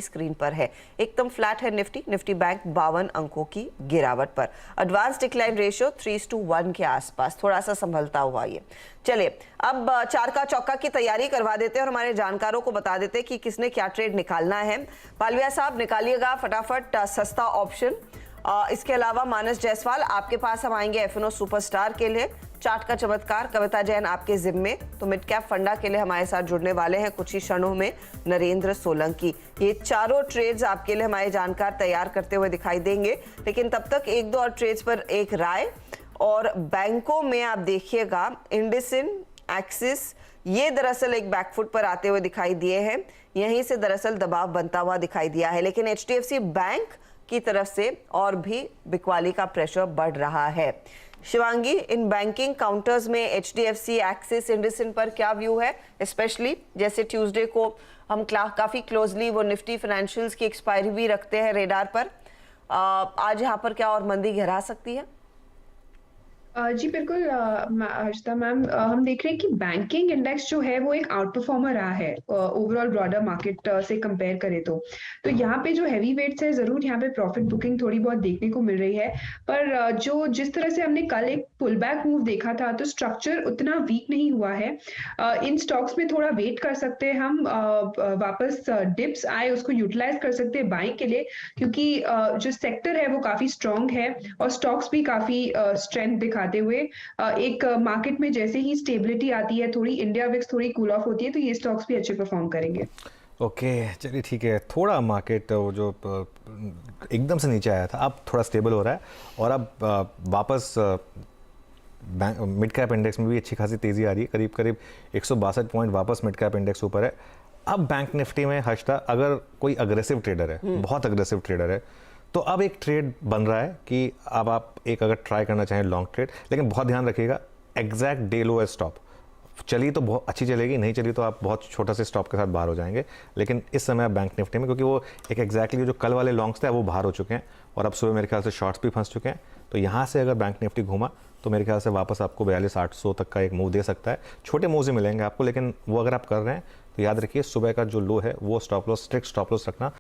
Screen पर है। एकदम फ्लैट है निफ्टी बैंक 52 अंकों की गिरावट पर। एडवांस डिक्लाइन रेशियो 3:1 के आसपास, थोड़ा सा संभलता हुआ ये। चलिए अब चार का चौका की तैयारी करवा देते हैं और हमारे जानकारों को बता देते हैं कि किसने क्या ट्रेड निकालना है। पालविया साहब निकालिएगा फटाफट सस्ता ऑप्शन। इसके अलावा मानस जायसवाल आपके पास हम आएंगे एफएनओ सुपरस्टार के लिए। चार्ट का चमत्कार कविता जैन आपके जिम्मे। तो मिड कैप फंडा के लिए हमारे साथ जुड़ने वाले हैं कुछ ही क्षणों में नरेंद्र सोलंकी। ये चारों ट्रेड्स आपके लिए हमारे जानकार तैयार करते हुए दिखाई देंगे, लेकिन तब तक एक दो और ट्रेड्स पर एक राय। और बैंकों में आप देखिएगा इंडसिन, एक्सिस, ये दरअसल एक बैकफुट पर आते हुए दिखाई दिए हैं। यहीं से दरअसल दबाव बनता हुआ दिखाई दिया है, लेकिन एचडीएफसी बैंक की तरफ से और भी बिकवाली का प्रेशर बढ़ रहा है। शिवांगी, इन बैंकिंग काउंटर्स में एचडीएफसी, एक्सिस, इंडसिन पर क्या व्यू है? स्पेशली जैसे ट्यूसडे को हम काफी क्लोजली वो निफ्टी फाइनेंशियल्स की एक्सपायरी भी रखते हैं रेडार पर। आज यहाँ पर क्या और मंदी गहरा सकती है? जी बिल्कुल हर्षिता मैम, हम देख रहे हैं कि बैंकिंग इंडेक्स जो है वो एक आउट परफॉर्मर रहा है ओवरऑल ब्रॉडर मार्केट से कंपेयर करें तो यहाँ पे जो हैवी वेट्स है जरूर यहाँ पे प्रॉफिट बुकिंग थोड़ी बहुत देखने को मिल रही है। पर जो जिस तरह से हमने कल एक पुल बैक मूव देखा था तो स्ट्रक्चर उतना वीक नहीं हुआ है। इन स्टॉक्स में थोड़ा वेट कर सकते हैं हम, वापस डिप्स आए उसको यूटिलाइज कर सकते हैं बाइंग के लिए, क्योंकि जो सेक्टर है वो काफी स्ट्रांग है और स्टॉक्स भी काफी स्ट्रेंथ दिखाते हुए एक मार्केट में जैसे ही स्टेबिलिटी आती है, थोड़ी इंडिया विक्स थोड़ी कूल ऑफ होती है, तो ये स्टॉक्स भी अच्छे परफॉर्म करेंगे। ओके चलिए ठीक है। थोड़ा मार्केट वो जो एकदम से नीचे आया था अब थोड़ा स्टेबल हो रहा है और अब वापस मिड कैप इंडेक्स में भी अच्छी खासी तेज़ी आ रही है। करीब करीब 162 पॉइंट वापस मिड कैप इंडेक्स ऊपर है। अब बैंक निफ्टी में हर्षिता अगर कोई अग्रेसिव ट्रेडर है, बहुत अग्रेसिव ट्रेडर है, तो अब एक ट्रेड बन रहा है कि अब आप एक अगर ट्राई करना चाहें लॉन्ग ट्रेड, लेकिन बहुत ध्यान रखिएगा एग्जैक्ट डे लो स्टॉप। चली तो बहुत अच्छी चलेगी, नहीं चली तो आप बहुत छोटा से स्टॉप के साथ बाहर हो जाएंगे। लेकिन इस समय आप बैंक निफ्टी में, क्योंकि वो एक एग्जैक्टली जो कल वाले लॉन्ग्स थे वो बाहर हो चुके हैं और अब सुबह मेरे ख्याल से शॉर्ट्स भी फंस चुके हैं। तो यहाँ से अगर बैंक निफ्टी घूमा तो मेरे ख्याल से वापस आपको 4200 तक का एक मूव दे सकता है। छोटे मूव ही मिलेंगे आपको, लेकिन वो अगर आप कर रहे हैं तो याद रखिए सुबह का जो लो है वो stop loss, strict stop loss रखना।